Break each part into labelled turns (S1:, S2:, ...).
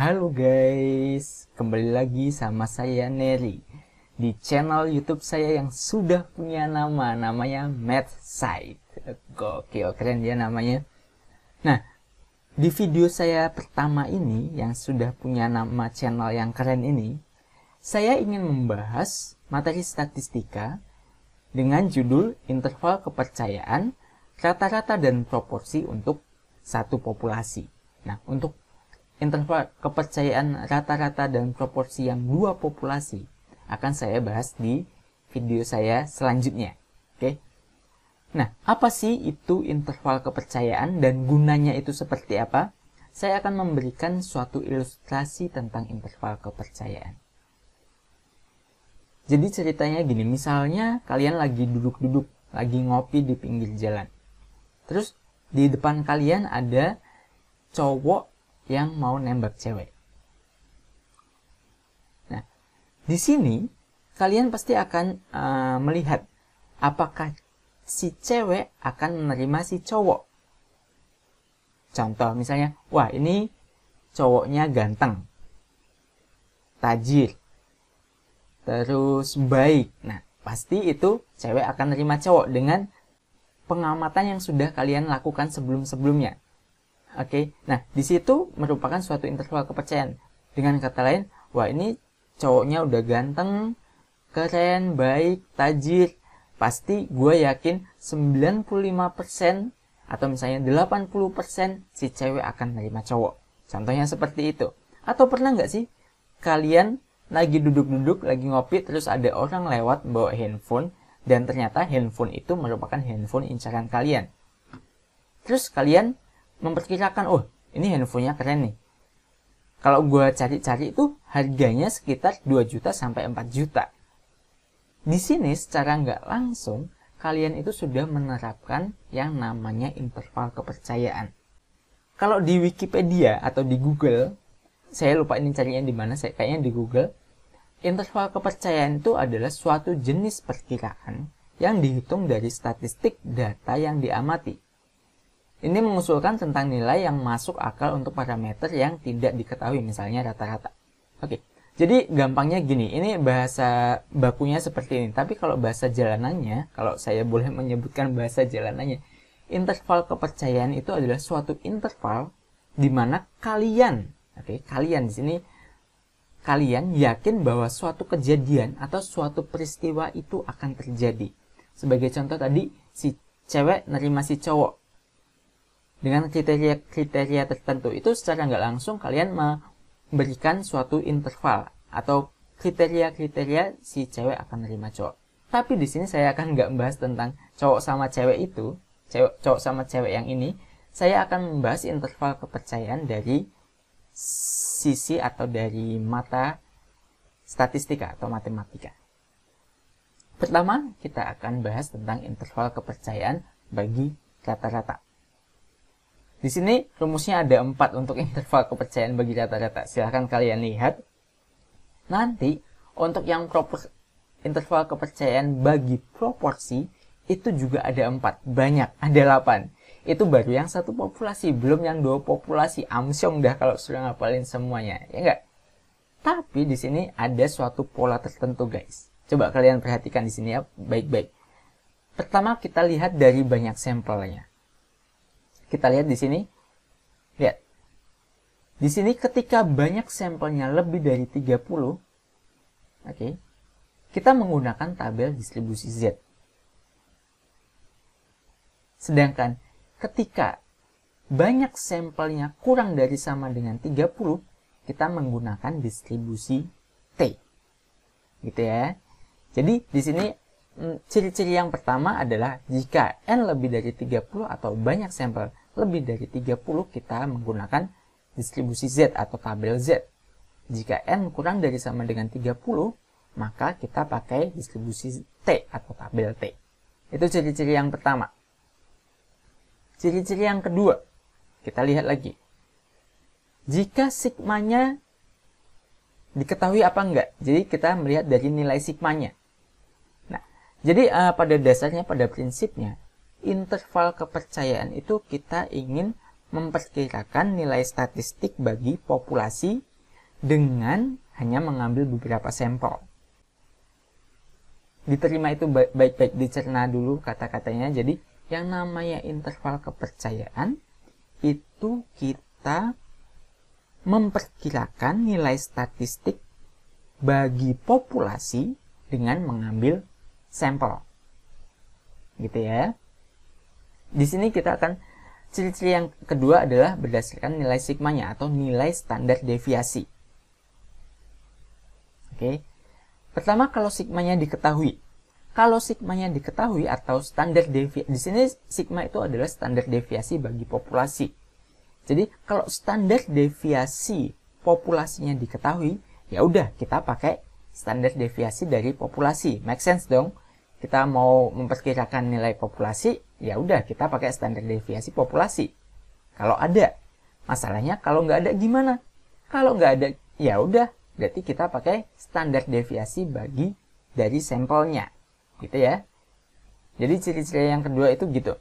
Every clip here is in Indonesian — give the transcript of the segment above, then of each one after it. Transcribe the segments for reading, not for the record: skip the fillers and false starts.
S1: Halo guys, kembali lagi sama saya Nery di channel YouTube saya yang sudah punya namanya MathSite. Gokil, keren ya namanya. Nah, di video saya pertama ini yang sudah punya nama channel yang keren ini, saya ingin membahas materi statistika dengan judul interval kepercayaan, rata-rata dan proporsi untuk satu populasi. Nah, untuk interval kepercayaan rata-rata dan proporsi yang dua populasi akan saya bahas di video saya selanjutnya. Oke. Nah, apa sih itu interval kepercayaan dan gunanya itu seperti apa? Saya akan memberikan suatu ilustrasi tentang interval kepercayaan. Jadi ceritanya gini, misalnya kalian lagi duduk-duduk, lagi ngopi di pinggir jalan. Terus di depan kalian ada cowok yang mau nembak cewek. Nah, di sini kalian pasti akan melihat apakah si cewek akan menerima si cowok. Contoh misalnya, wah ini cowoknya ganteng, tajir, terus baik. Nah, pasti itu cewek akan menerima cowok dengan pengamatan yang sudah kalian lakukan sebelum-sebelumnya. Oke, nah di situ merupakan suatu interval kepercayaan. Dengan kata lain, wah ini cowoknya udah ganteng, keren, baik, tajir. Pasti gue yakin 95% atau misalnya 80% si cewek akan menerima cowok. Contohnya seperti itu. Atau pernah nggak sih kalian lagi duduk-duduk, lagi ngopi, terus ada orang lewat bawa handphone, dan ternyata handphone itu merupakan handphone incaran kalian. Terus kalian memperkirakan, oh ini handphonenya keren nih. Kalau gue cari-cari itu harganya sekitar 2 juta sampai 4 juta. Di sini secara nggak langsung kalian itu sudah menerapkan yang namanya interval kepercayaan. Kalau di Wikipedia atau di Google, saya lupa ini carinya di mana, saya kayaknya di Google. Interval kepercayaan itu adalah suatu jenis perkiraan yang dihitung dari statistik data yang diamati. Ini mengusulkan tentang nilai yang masuk akal untuk parameter yang tidak diketahui, misalnya rata-rata. Oke, jadi gampangnya gini, ini bahasa bakunya seperti ini. Tapi kalau bahasa jalanannya, kalau saya boleh menyebutkan bahasa jalanannya, interval kepercayaan itu adalah suatu interval di mana kalian di sini, kalian yakin bahwa suatu kejadian atau suatu peristiwa itu akan terjadi. Sebagai contoh tadi, si cewek nerima si cowok dengan kriteria tertentu. Itu secara nggak langsung kalian memberikan suatu interval atau kriteria si cewek akan nerima cowok. Tapi di sini saya akan nggak membahas tentang cowok sama cewek itu, cowok sama cewek yang ini. Saya akan membahas interval kepercayaan dari sisi atau dari mata statistika atau matematika. Pertama, kita akan bahas tentang interval kepercayaan bagi rata-rata. Di sini rumusnya ada 4 untuk interval kepercayaan bagi rata-rata. Silahkan kalian lihat. Nanti untuk yang interval kepercayaan bagi proporsi itu juga ada 4. Banyak, ada 8. Itu baru yang satu populasi, belum yang 2 populasi. Amsyong dah kalau sudah ngapalin semuanya, ya enggak? Tapi di sini ada suatu pola tertentu, guys. Coba kalian perhatikan di sini ya, baik-baik. Pertama kita lihat dari banyak sampelnya. Kita lihat di sini. Lihat. Di sini ketika banyak sampelnya lebih dari 30, oke, kita menggunakan tabel distribusi Z. Sedangkan ketika banyak sampelnya kurang dari sama dengan 30, kita menggunakan distribusi T. Gitu ya. Jadi di sini ciri-ciri yang pertama adalah jika N lebih dari 30 atau banyak sampel lebih dari 30, kita menggunakan distribusi Z atau tabel Z. Jika N kurang dari sama dengan 30, maka kita pakai distribusi T atau tabel T. Itu ciri-ciri yang pertama. Ciri-ciri yang kedua, kita lihat lagi. Jika sigmanya diketahui apa enggak, jadi kita melihat dari nilai sigmanya. Nah, jadi pada dasarnya, pada prinsipnya, interval kepercayaan itu kita ingin memperkirakan nilai statistik bagi populasi dengan hanya mengambil beberapa sampel. Diterima itu baik-baik, dicerna dulu kata-katanya. Jadi yang namanya interval kepercayaan itu kita memperkirakan nilai statistik bagi populasi dengan mengambil sampel. Gitu ya. Di sini kita akan ciri-ciri yang kedua adalah berdasarkan nilai sigmanya atau nilai standar deviasi. Oke. Pertama, kalau sigmanya diketahui. Kalau sigmanya diketahui atau standar deviasi, di sini sigma itu adalah standar deviasi bagi populasi. Jadi kalau standar deviasi populasinya diketahui, ya udah kita pakai standar deviasi dari populasi. Make sense dong? Kita mau memperkirakan nilai populasi, ya udah kita pakai standar deviasi populasi. Kalau ada, masalahnya kalau nggak ada gimana? Kalau nggak ada, ya udah berarti kita pakai standar deviasi bagi dari sampelnya, gitu ya. Jadi ciri-ciri yang kedua itu gitu.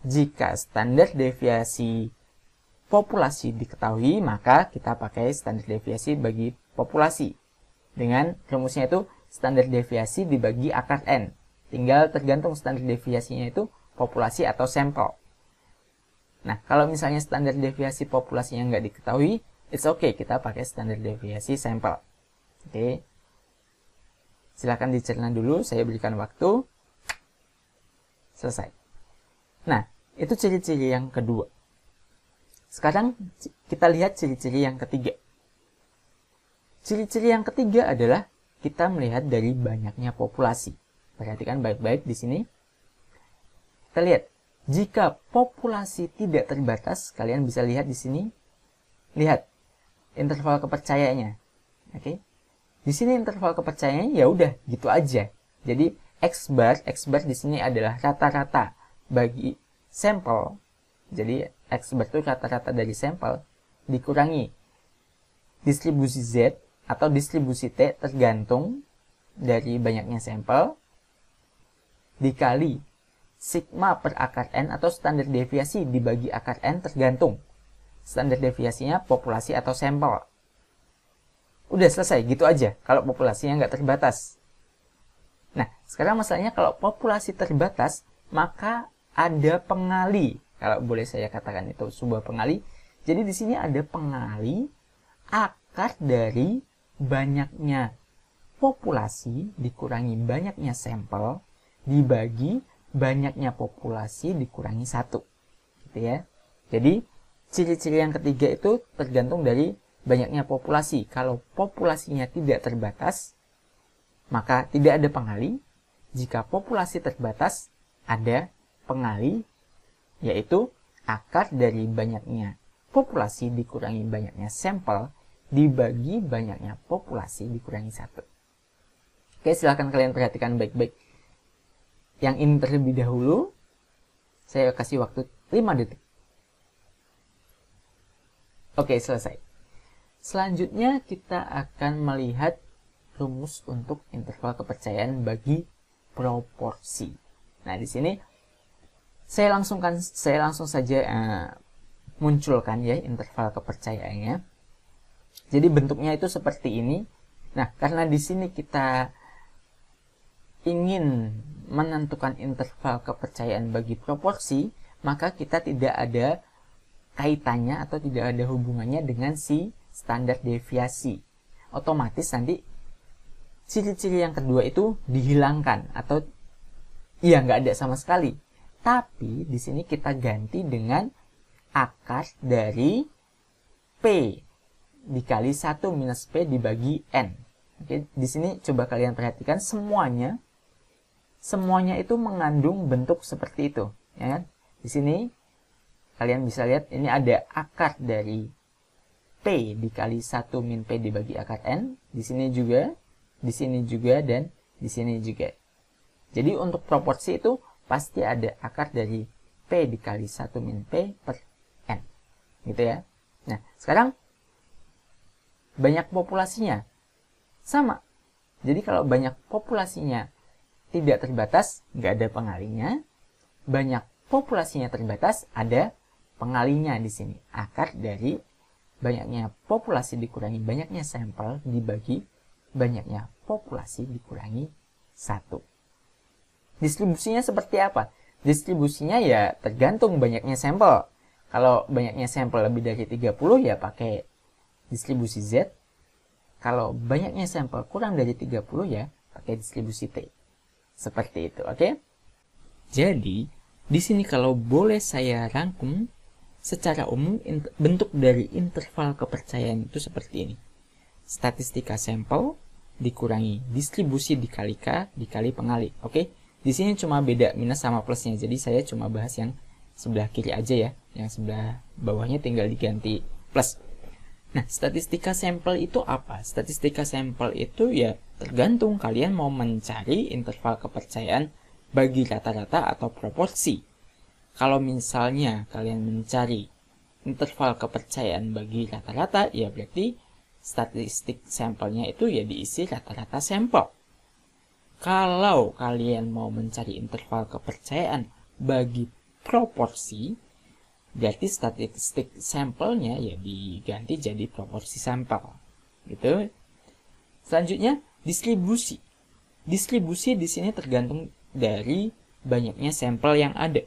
S1: Jika standar deviasi populasi diketahui, maka kita pakai standar deviasi bagi populasi. Dengan rumusnya itu standar deviasi dibagi akar N. Tinggal tergantung standar deviasinya itu populasi atau sampel. Nah, kalau misalnya standar deviasi populasinya nggak diketahui, it's okay, kita pakai standar deviasi sampel. Oke. Silahkan dicerna dulu, saya berikan waktu. Selesai. Nah, itu ciri-ciri yang kedua. Sekarang kita lihat ciri-ciri yang ketiga. Ciri-ciri yang ketiga adalah kita melihat dari banyaknya populasi. Perhatikan baik-baik di sini. Kita lihat, jika populasi tidak terbatas, kalian bisa lihat di sini. Lihat interval kepercayaannya. Oke. Di sini interval kepercayaannya ya udah gitu aja. Jadi X bar di sini adalah rata-rata bagi sampel. Jadi X bar itu rata-rata dari sampel dikurangi distribusi Z atau distribusi T tergantung dari banyaknya sampel dikali sigma per akar N atau standar deviasi dibagi akar N tergantung standar deviasinya populasi atau sampel. Udah selesai, gitu aja kalau populasinya nggak terbatas. Nah, sekarang masalahnya kalau populasi terbatas, maka ada pengali. Kalau boleh saya katakan itu sebuah pengali. Jadi di sini ada pengali akar dari banyaknya populasi dikurangi banyaknya sampel dibagi banyaknya populasi dikurangi 1. Gitu ya. Jadi ciri-ciri yang ketiga itu tergantung dari banyaknya populasi. Kalau populasinya tidak terbatas, maka tidak ada pengali. Jika populasi terbatas, ada pengali, yaitu akar dari banyaknya populasi dikurangi banyaknya sampel dibagi banyaknya populasi dikurangi 1. Oke, silahkan kalian perhatikan baik-baik. Yang ini terlebih dahulu, saya kasih waktu 5 detik. Oke, selesai. Selanjutnya kita akan melihat rumus untuk interval kepercayaan bagi proporsi. Nah, di sini saya langsung saja munculkan ya interval kepercayaannya. Jadi bentuknya itu seperti ini. Nah, karena di sini kita ingin menentukan interval kepercayaan bagi proporsi, maka kita tidak ada kaitannya atau tidak ada hubungannya dengan si standar deviasi. Otomatis nanti ciri-ciri yang kedua itu dihilangkan atau ya nggak ada sama sekali. Tapi di sini kita ganti dengan akar dari P dikali 1 minus P dibagi N. Oke, di sini coba kalian perhatikan semuanya itu mengandung bentuk seperti itu, ya kan? Di sini kalian bisa lihat ini ada akar dari P dikali 1 min P dibagi akar N, di sini juga, dan di sini juga. Jadi untuk proporsi itu pasti ada akar dari P dikali 1 min P per N. Gitu ya. Nah, sekarang banyak populasinya. Sama. Jadi kalau banyak populasinya tidak terbatas, nggak ada pengalinya. Banyak populasinya terbatas, ada pengalinya di sini. Akar dari banyaknya populasi dikurangi banyaknya sampel dibagi banyaknya populasi dikurangi 1. Distribusinya seperti apa? Distribusinya ya tergantung banyaknya sampel. Kalau banyaknya sampel lebih dari 30 ya pakai distribusi Z. Kalau banyaknya sampel kurang dari 30 ya pakai distribusi T. Seperti itu, oke? Jadi, di sini kalau boleh saya rangkum, secara umum bentuk dari interval kepercayaan itu seperti ini. Statistika sampel dikurangi distribusi dikali K dikali pengali, oke? Di sini cuma beda minus sama plusnya, jadi saya cuma bahas yang sebelah kiri aja ya, yang sebelah bawahnya tinggal diganti plus. Nah, statistika sampel itu apa? Statistika sampel itu ya tergantung kalian mau mencari interval kepercayaan bagi rata-rata atau proporsi. Kalau misalnya kalian mencari interval kepercayaan bagi rata-rata, ya berarti statistik sampelnya itu ya diisi rata-rata sampel. Kalau kalian mau mencari interval kepercayaan bagi proporsi, berarti statistik sampelnya ya diganti jadi proporsi sampel. Gitu. Selanjutnya, distribusi. Distribusi di sini tergantung dari banyaknya sampel yang ada.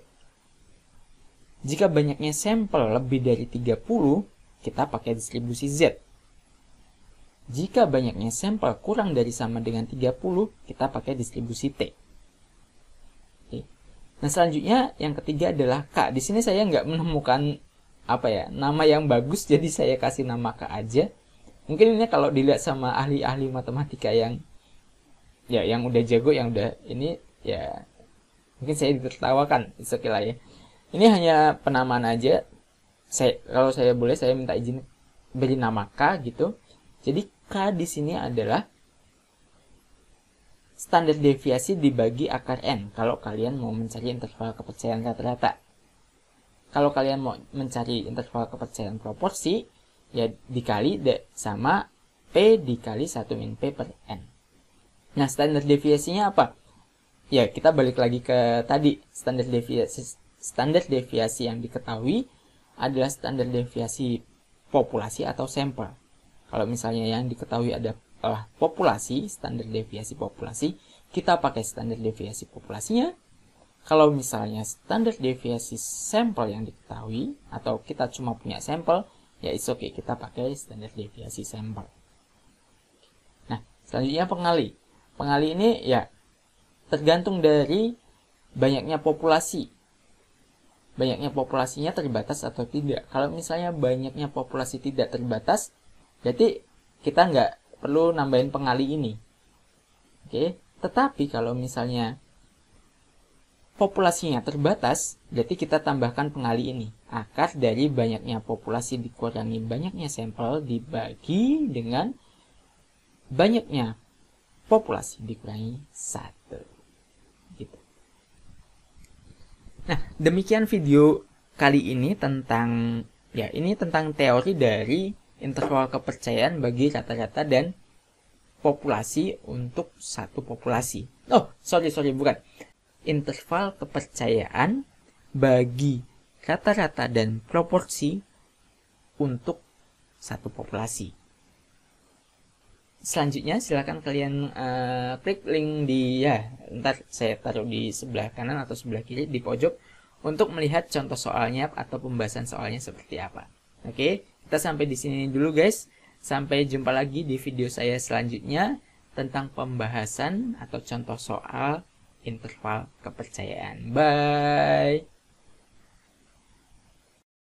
S1: Jika banyaknya sampel lebih dari 30, kita pakai distribusi Z. Jika banyaknya sampel kurang dari sama dengan 30, kita pakai distribusi T. Oke. Nah, selanjutnya yang ketiga adalah K. Di sini saya nggak menemukan nama yang bagus, jadi saya kasih nama K aja. Mungkin ini kalau dilihat sama ahli-ahli matematika yang udah jago, yang udah ini ya mungkin saya ditertawakan, oke lah ya. Ini hanya penamaan aja. Kalau saya boleh, saya minta izin beri nama K gitu. Jadi K di sini adalah standar deviasi dibagi akar N kalau kalian mau mencari interval kepercayaan rata-rata. Kalau kalian mau mencari interval kepercayaan proporsi, ya dikali sama P dikali 1 min P per N. Nah, standar deviasinya apa? Ya, kita balik lagi ke tadi. Standar deviasi yang diketahui adalah standar deviasi populasi atau sampel. Kalau misalnya yang diketahui adalah populasi, standar deviasi populasi, kita pakai standar deviasi populasinya. Kalau misalnya standar deviasi sampel yang diketahui, atau kita cuma punya sampel, ya it's okay, kita pakai standar deviasi sampel. Nah, selanjutnya pengali. Pengali ini ya tergantung dari banyaknya populasi. Banyaknya populasinya terbatas atau tidak. Kalau misalnya banyaknya populasi tidak terbatas, berarti kita nggak perlu nambahin pengali ini. Oke, tetapi kalau misalnya populasinya terbatas, berarti kita tambahkan pengali ini. Akar dari banyaknya populasi dikurangi banyaknya sampel dibagi dengan banyaknya populasi dikurangi 1. Gitu. Nah, demikian video kali ini tentang teori dari interval kepercayaan bagi rata-rata dan populasi untuk satu populasi. Oh, sorry, bukan. Interval kepercayaan bagi rata-rata dan proporsi untuk satu populasi. Selanjutnya silakan kalian klik link ntar saya taruh di sebelah kanan atau sebelah kiri di pojok untuk melihat contoh soalnya atau pembahasan soalnya seperti apa. Oke, kita sampai di sini dulu guys. Sampai jumpa lagi di video saya selanjutnya tentang pembahasan atau contoh soal interval kepercayaan. Bye.